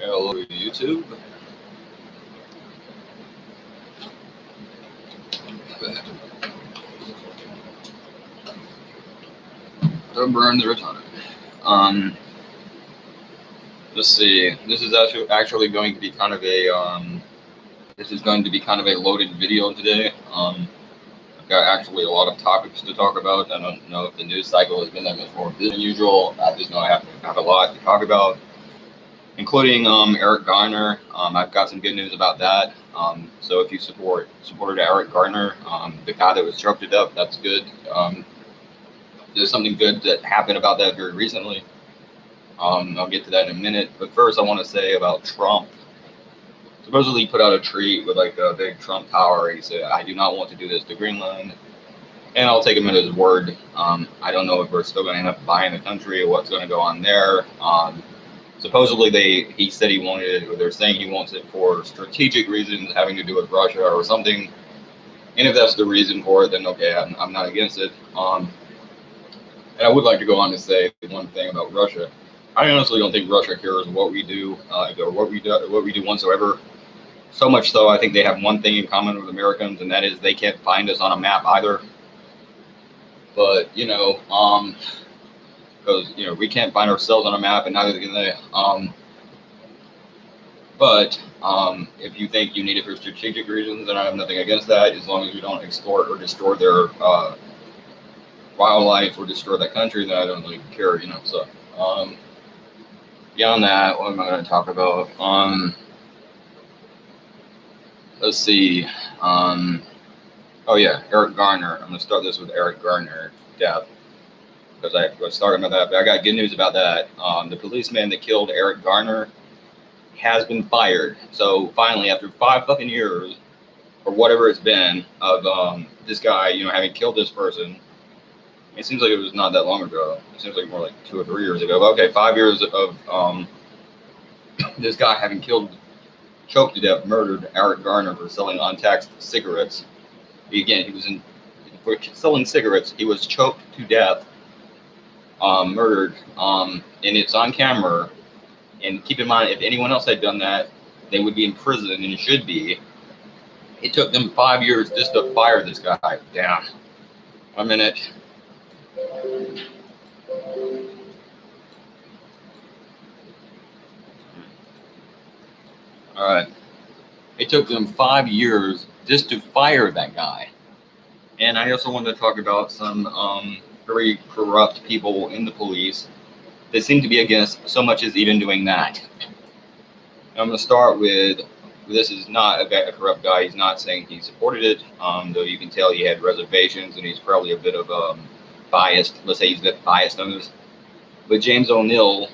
Hello, YouTube. Don't burn the retarded. Um, let's see. This is actually going to be kind of a loaded video today. I've got actually a lot of topics to talk about. I don't know if the news cycle has been that much more busy than usual. I just know I have a lot to talk about, including Eric Garner. I've got some good news about that. So if you supported Eric Garner, the guy that was choked to death, that's good. There's something good that happened about that very recently. I'll get to that in a minute. But first, I want to say about Trump. Supposedly, he put out a tweet with like a big Trump tower. He said, "I do not want to do this to Greenland," and I'll take him at his word. I don't know if we're still going to end up buying the country or what's going to go on there. Supposedly, he said he wanted it, or they're saying he wants it for strategic reasons having to do with Russia or something. And if that's the reason for it, then okay, I'm not against it. And I would like to go on to say one thing about Russia. I honestly don't think Russia cares what we do, or what we do whatsoever. So much so, I think they have one thing in common with Americans, and that is they can't find us on a map either. But because we can't find ourselves on a map, and neither can they. But if you think you need it for strategic reasons, then I have nothing against that, as long as we don't extort or destroy their wildlife or destroy that country, then I don't really care, So beyond that, what am I going to talk about? Let's see. Oh yeah, Eric Garner. I'm going to start this with Eric Garner death, because I was talking about that. But I got good news about that. The policeman that killed Eric Garner has been fired. So finally, after 5 fucking years, or whatever it's been, of this guy, having killed this person. It seems like it was not that long ago. It seems like more like 2 or 3 years ago. But okay, 5 years of this guy having choked to death, murdered Eric Garner for selling untaxed cigarettes. Again, for selling cigarettes, he was choked to death, murdered, and it's on camera. And keep in mind, if anyone else had done that, they would be in prison, and it should be. It took them 5 years just to fire this guy. Damn. 1 minute. All right. It took them 5 years just to fire that guy. And I also wanted to talk about some very corrupt people in the police that seem to be against so much as even doing that. I'm going to start with, this is not a corrupt guy. He's not saying he supported it, though you can tell he had reservations, and he's probably a bit of biased. Let's say he's a bit biased on this. But James O'Neill,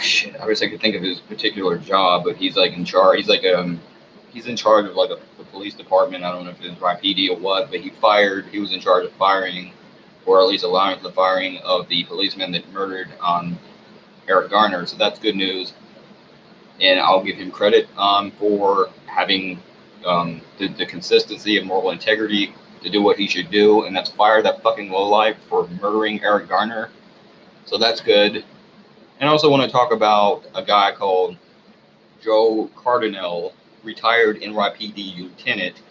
shit, I wish I could think of his particular job, but he's like in charge. He's in charge of like the police department. I don't know if it's RIPD or what, but he was in charge of firing, or at least allowing for the firing of the policeman that murdered Eric Garner. So that's good news, and I'll give him credit for having the consistency and moral integrity to do what he should do, and that's fire that fucking lowlife for murdering Eric Garner. So that's good. And I also want to talk about a guy called Joe Cardinal, retired NYPD lieutenant.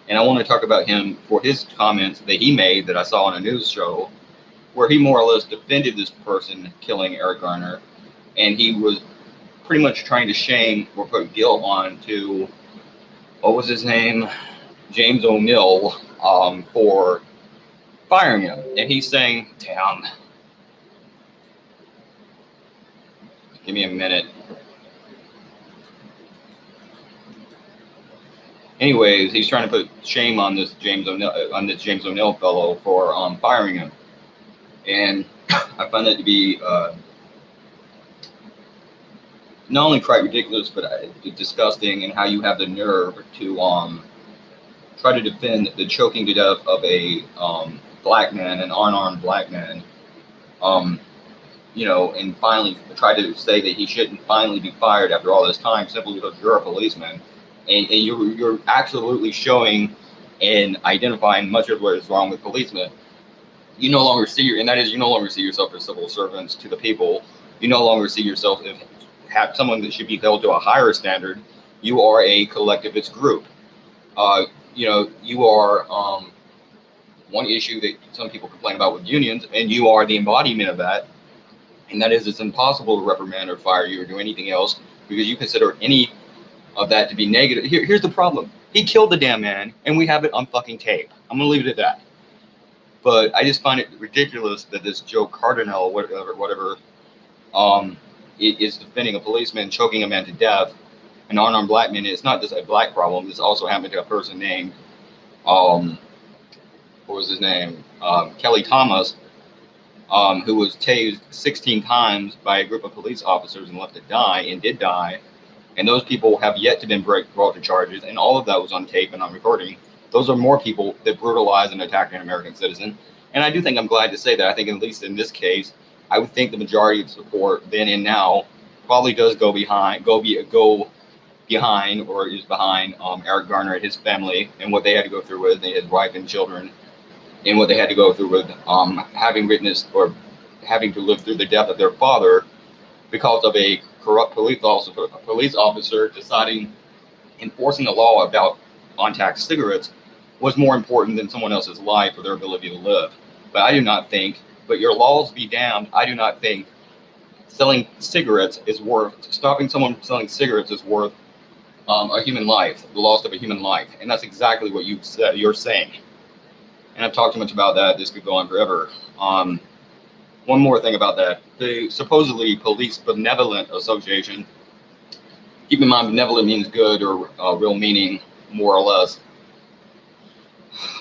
And I want to talk about him for his comments that he made that I saw on a news show, where he more or less defended this person killing Eric Garner. And he was pretty much trying to shame or put guilt on to, what was his name? James O'Neill, for firing him. And he's saying, damn. Give me a minute. Anyways, he's trying to put shame on this James O'Neill fellow for firing him, and I find that to be not only quite ridiculous, but disgusting. And how you have the nerve to try to defend the choking to death of a black man, an unarmed black man. And finally try to say that he shouldn't finally be fired after all this time simply because you're a policeman. And you're absolutely showing and identifying much of what is wrong with policemen. You no longer see yourself as civil servants to the people. You no longer see yourself as have someone that should be held to a higher standard. You are a collectivist group. Uh, you are one issue that some people complain about with unions, and you are the embodiment of that. And that is, it's impossible to reprimand or fire you or do anything else because you consider any of that to be negative. Here's the problem: he killed the damn man, and we have it on fucking tape. I'm gonna leave it at that. But I just find it ridiculous that this Joe Cardinal, whatever, is defending a policeman choking a man to death, an unarmed black man. It's not just a black problem. This also happened to a person named, what was his name? Kelly Thomas, who was tased 16 times by a group of police officers and left to die, and did die. And those people have yet to be brought to charges, and all of that was on tape and on recording. Those are more people that brutalize and attack an American citizen. And I do think, I'm glad to say that, I think at least in this case, I would think the majority of support then and now probably does go behind or is behind Eric Garner and his family and what they had to go through with his wife and children, and what they had to go through with having witnessed or having to live through the death of their father because of a corrupt police officer deciding enforcing a law about on-tax cigarettes was more important than someone else's life or their ability to live. But I do not think, but your laws be damned, I do not think selling cigarettes is worth, stopping someone from selling cigarettes is worth a human life, the loss of a human life. And that's exactly what you're saying. And I've talked too much about that. This could go on forever. One more thing about that. The supposedly Police Benevolent Association, keep in mind benevolent means good or real meaning, more or less.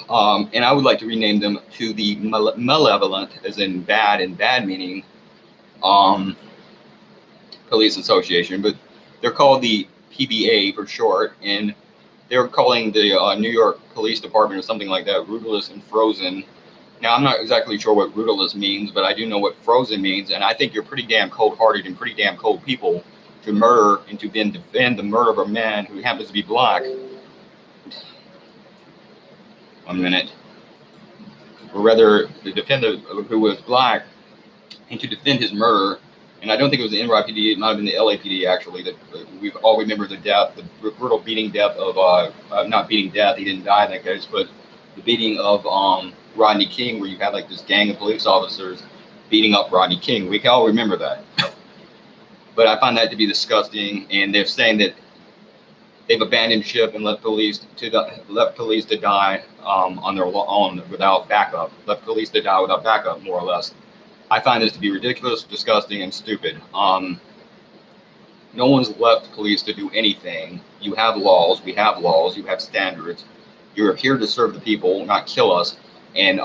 And I would like to rename them to the malevolent, as in bad and bad meaning, police association, but they're called the PBA for short, and they're calling the New York Police Department or something like that ruthless and frozen. Now, I'm not exactly sure what ruthless means, but I do know what frozen means, and I think you're pretty damn cold-hearted and pretty damn cold people to murder and to then defend the murder of a man who happens to be black. 1 minute. Or rather, the defender who was black, and to defend his murder. And I don't think it was the NYPD, it might have been the LAPD actually, that we all remember the death, the brutal beating death of, not beating death, he didn't die in that case, but the beating of Rodney King, where you had like this gang of police officers beating up Rodney King. We can all remember that. But I find that to be disgusting, and they're saying that they've abandoned ship and left police to die on their own without backup. Left police to die without backup, more or less. I find this to be ridiculous, disgusting, and stupid. No one's left police to do anything. You have laws. We have laws. You have standards. You're here to serve the people, not kill us. And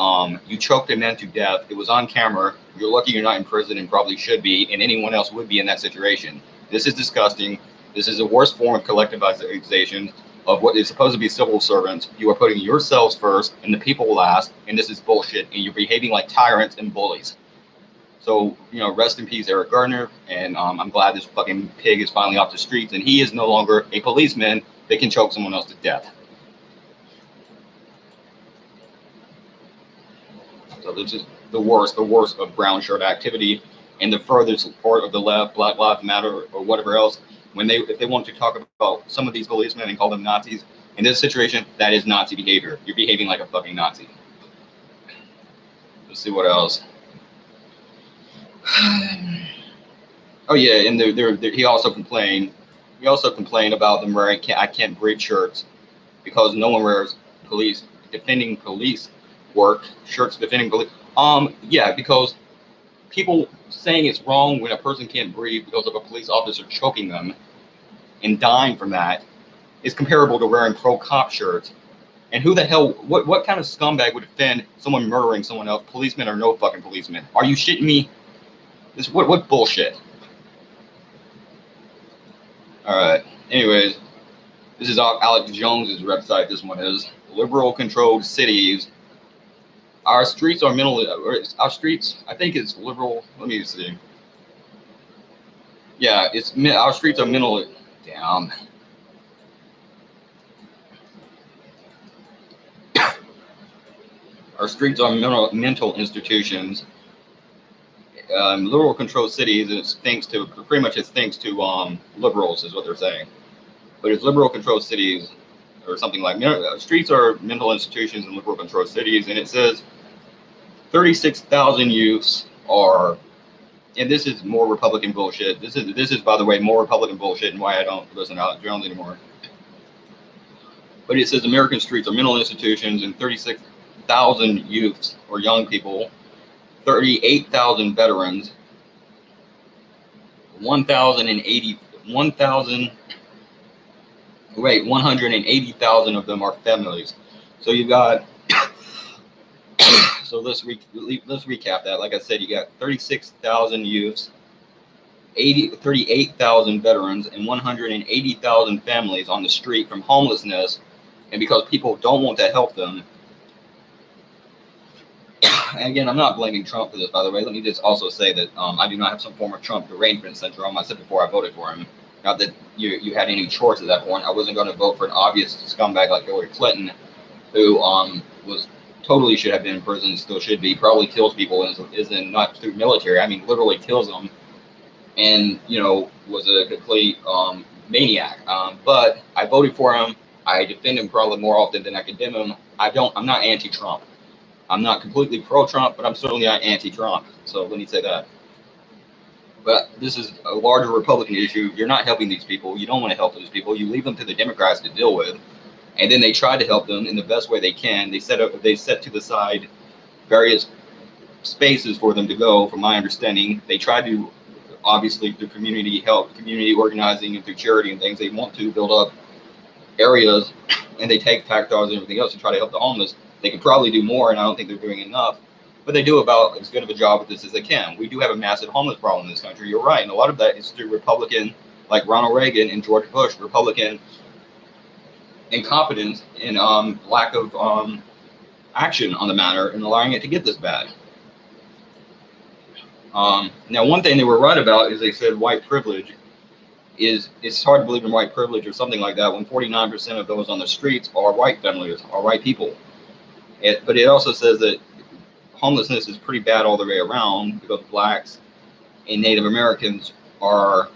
you choked a man to death. It was on camera. You're lucky you're not in prison and probably should be, and anyone else would be in that situation. This is disgusting. This is the worst form of collectivization of what is supposed to be civil servants. You are putting yourselves first and the people last, and this is bullshit, and you're behaving like tyrants and bullies. So, rest in peace, Eric Garner, and I'm glad this fucking pig is finally off the streets, and he is no longer a policeman that can choke someone else to death. So this is the worst of brown shirt activity, and the further support of the left, Black Lives Matter, or whatever else. If they want to talk about some of these policemen and call them Nazis, in this situation, that is Nazi behavior. You're behaving like a fucking Nazi. Let's see what else. Oh yeah, and he also complained about them wearing I can't breathe shirts because no one wears defending police shirts defending police. Yeah, because people saying it's wrong when a person can't breathe because of a police officer choking them and dying from that is comparable to wearing pro-cop shirts. And who the hell, what kind of scumbag would defend someone murdering someone else, policeman or no fucking policeman? Are you shitting me? What bullshit? All right. Anyways, this is Alex Jones's website. This one is liberal-controlled cities. Our streets are our streets, I think it's liberal. Let me see. Yeah, our streets are mentally, damn. Our streets are mental institutions. liberal controlled cities, and it's thanks to pretty much it's thanks to liberals is what they're saying. But it's liberal controlled cities or something like streets are mental institutions in liberal controlled cities, and it says 36,000 youths are, and this is more Republican bullshit. This is by the way more Republican bullshit, and why I don't listen to Alex Jones anymore. But it says American streets are mental institutions, and 36,000 youths or young people, 38,000 veterans, 180,000 of them are families. So you got, so let's recap that. Like I said, you got 36,000 youths, 38,000 veterans, and 180,000 families on the street from homelessness. And because people don't want to help them, and again, I'm not blaming Trump for this, by the way. Let me just also say that I do not have some form of Trump derangement syndrome. I said before I voted for him. Not that you had any choice at that point. I wasn't going to vote for an obvious scumbag like Hillary Clinton, who was totally should have been in prison, still should be, probably kills people, and is in not through military. I mean, literally kills them, and was a complete maniac. But I voted for him. I defend him probably more often than I condemn him. I'm not anti-Trump. I'm not completely pro-Trump, but I'm certainly not anti-Trump. So let me say that. But this is a larger Republican issue. You're not helping these people. You don't want to help those people. You leave them to the Democrats to deal with. And then they try to help them in the best way they can. They set to the side various spaces for them to go, from my understanding. They try to, obviously, through community help, community organizing, and through charity and things, they want to build up areas, and they take tax dollars and everything else to try to help the homeless. They could probably do more, and I don't think they're doing enough. But they do about as good of a job with this as they can. We do have a massive homeless problem in this country. You're right. And a lot of that is through Republican, like Ronald Reagan and George Bush, Republican incompetence and lack of action on the matter and allowing it to get this bad. Now, one thing they were right about is they said white privilege it's hard to believe in white privilege or something like that when 49% of those on the streets are white families, are white people. But it also says that homelessness is pretty bad all the way around because blacks and Native Americans are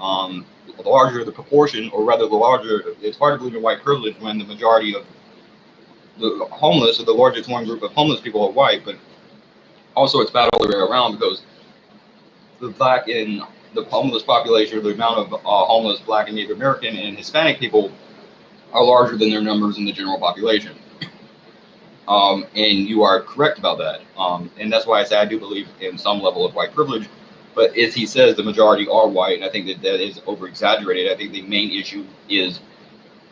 larger the proportion, or rather the larger. It's hard to believe in white privilege when the majority of the homeless, or the largest one group of homeless people, are white. But also it's bad all the way around because the black and the homeless population, or the amount of homeless black and Native American and Hispanic people, are larger than their numbers in the general population. And you are correct about that. And that's why I say I do believe in some level of white privilege. But as he says, the majority are white, and I think that is over-exaggerated. I think the main issue is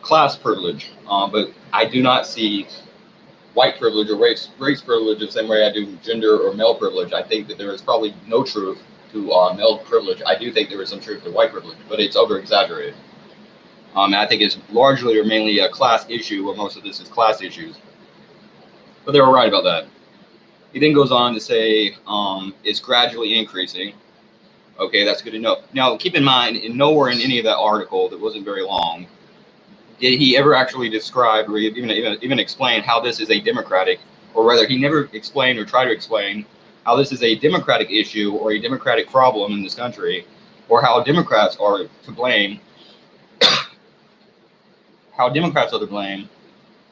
class privilege. But I do not see white privilege or race privilege the same way I do gender or male privilege. I think that there is probably no truth to male privilege. I do think there is some truth to white privilege, but it's over-exaggerated. And I think it's largely or mainly a class issue, where most of this is class issues. But they were right about that. He then goes on to say it's gradually increasing. Okay, that's good to know. Now, keep in mind, nowhere in any of that article, that wasn't very long, did he ever actually describe or even explain how this is a democratic, or rather, he never explained or tried to explain how this is a democratic issue or a democratic problem in this country, or how Democrats are to blame,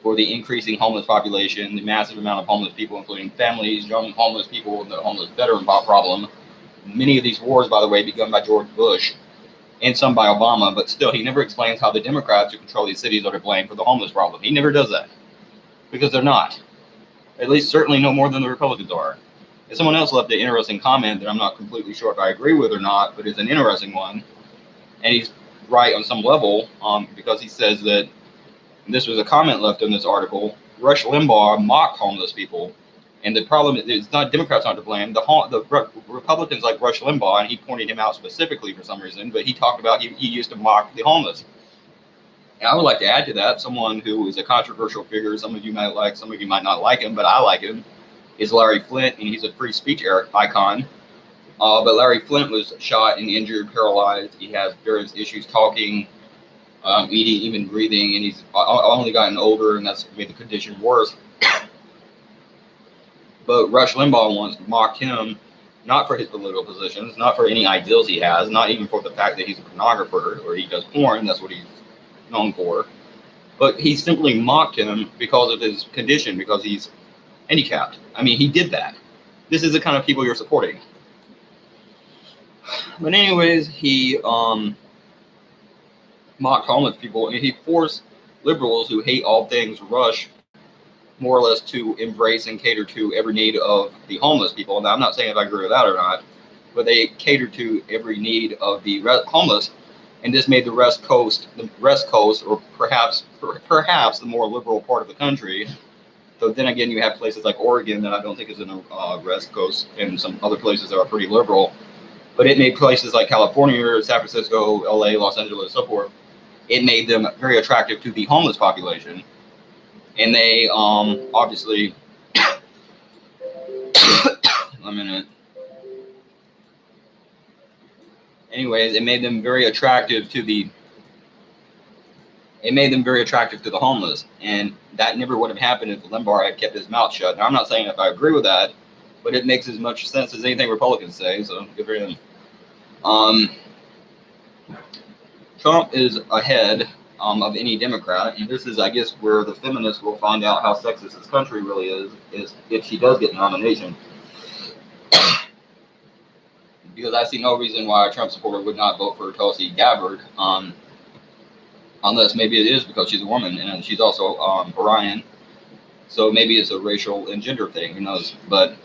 for the increasing homeless population, the massive amount of homeless people, including families, young homeless people, and the homeless veteran problem. Many of these wars, by the way, begun by George Bush and some by Obama, but still, he never explains how the Democrats who control these cities are to blame for the homeless problem. He never does that, because they're not. At least certainly no more than the Republicans are. And someone else left an interesting comment that I'm not completely sure if I agree with or not, but it's an interesting one. And he's right on some level, because he says that, and this was a comment left in this article, Rush Limbaugh mocked homeless people. And the problem is not Democrats aren't to blame. The Republicans like Rush Limbaugh, and he pointed him out specifically for some reason, but he talked about he used to mock the homeless. And I would like to add to that, someone who is a controversial figure, some of you might like, some of you might not like him, but I like him, is Larry Flynt, and he's a free speech icon. But Larry Flynt was shot and injured, paralyzed. He has various issues talking, eating, even breathing, and he's only gotten older, and that's made the condition worse. But Rush Limbaugh once mocked him not for his political positions, not for any ideals he has, not even for the fact that he's a pornographer or he does porn. That's what he's known for. But he simply mocked him because of his condition, because he's handicapped. I mean, he did that. This is the kind of people you're supporting. But anyways, he mocked homeless people, and he forced liberals who hate all things Rush more or less to embrace and cater to every need of the homeless people. Now, I'm not saying if I agree with that or not, but they catered to every need of the homeless, and this made the West Coast, or perhaps the more liberal part of the country. So then again, you have places like Oregon that I don't think is in the West Coast, and some other places that are pretty liberal. But it made places like California, San Francisco, LA, Los Angeles, so forth, it made them very attractive to the homeless population. And they obviously, a minute. Anyways, it made them very attractive to the homeless, and that never would have happened if Limbaugh had kept his mouth shut. Now, I'm not saying if I agree with that, but it makes as much sense as anything Republicans say, so good for him. Trump is ahead of any Democrat, and this is, I guess, where the feminists will find out how sexist this country really is if she does get the nomination. Because I see no reason why a Trump supporter would not vote for Tulsi Gabbard, unless maybe it is because she's a woman, and she's also Orion, so maybe it's a racial and gender thing, who knows, but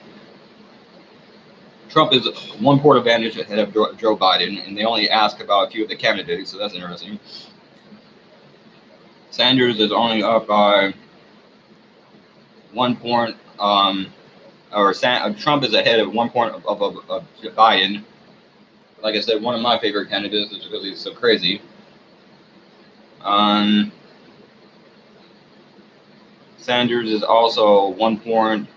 Trump is 1 point advantage ahead of Joe Biden, and they only ask about a few of the candidates, so that's interesting. Sanders is only up by 1 point, Trump is ahead of 1 point of Biden. Like I said, one of my favorite candidates is because he's so crazy. Sanders is also 1 point,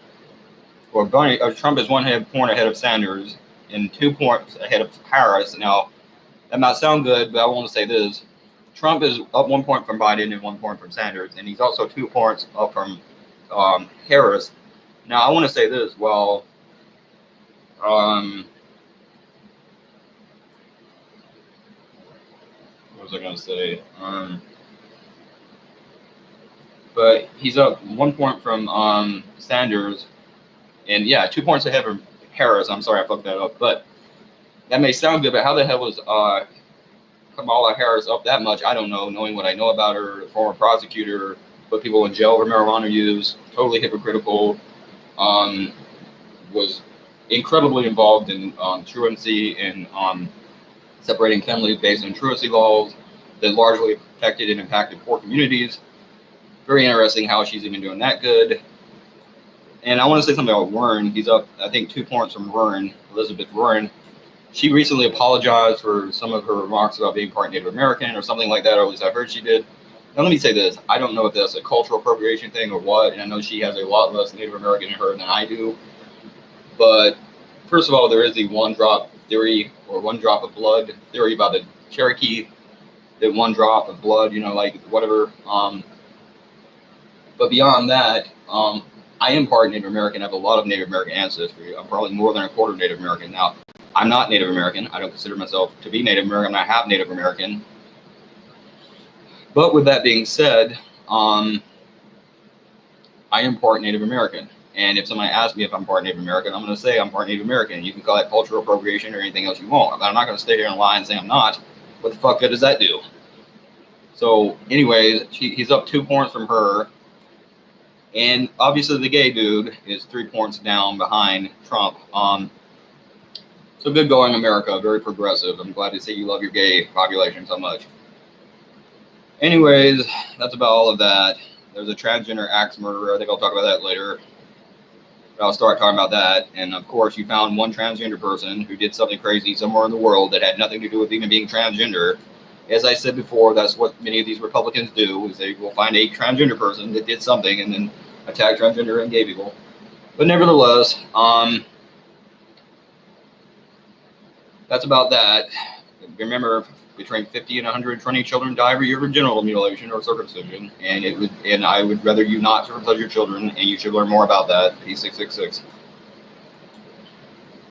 Trump is 1 point ahead of Sanders and 2 points ahead of Harris. Now, that might sound good, but I want to say this. Trump is up 1 point from Biden and 1 point from Sanders, and he's also 2 points up from Harris. Now, I want to say this. Well, what was I going to say? But he's up 1 point from Sanders, and yeah, 2 points ahead from Harris. I'm sorry I fucked that up, but that may sound good, but how the hell was Kamala Harris up that much? I don't know, knowing what I know about her, former prosecutor, put people in jail for marijuana use, totally hypocritical, was incredibly involved in truancy and separating families based on truancy laws that largely affected and impacted poor communities. Very interesting how she's even doing that good. And I want to say something about Warren. He's up, I think, 2 points from Warren, Elizabeth Warren. She recently apologized for some of her remarks about being part Native American or something like that, or at least I heard she did. Now, let me say this. I don't know if that's a cultural appropriation thing or what, and I know she has a lot less Native American in her than I do. But first of all, there is the 1 drop theory, or 1 drop of blood theory by the Cherokee, that 1 drop of blood, like whatever. But beyond that, I am part Native American. I have a lot of Native American ancestry. I'm probably more than a quarter Native American. Now, I'm not Native American. I don't consider myself to be Native American. I have Native American. But with that being said, I am part Native American. And if somebody asks me if I'm part Native American, I'm going to say I'm part Native American. You can call that cultural appropriation or anything else you want. But I'm not going to stay here and lie and say I'm not. What the fuck good does that do? So anyways, he's up 2 points from her. And obviously the gay dude is 3 points down behind Trump. So good going, America. Very progressive. I'm glad to see you love your gay population so much. Anyways, that's about all of that. There's a transgender axe murderer. I think I'll talk about that later. But I'll start talking about that. And of course, you found 1 transgender person who did something crazy somewhere in the world that had nothing to do with even being transgender. As I said before, that's what many of these Republicans do, is they will find a transgender person that did something and then attack transgender and gay people. But nevertheless, that's about that. Remember, between 50 and 120 children die every year from genital mutilation or circumcision, and I would rather you not circumcise your children, and you should learn more about that. P666.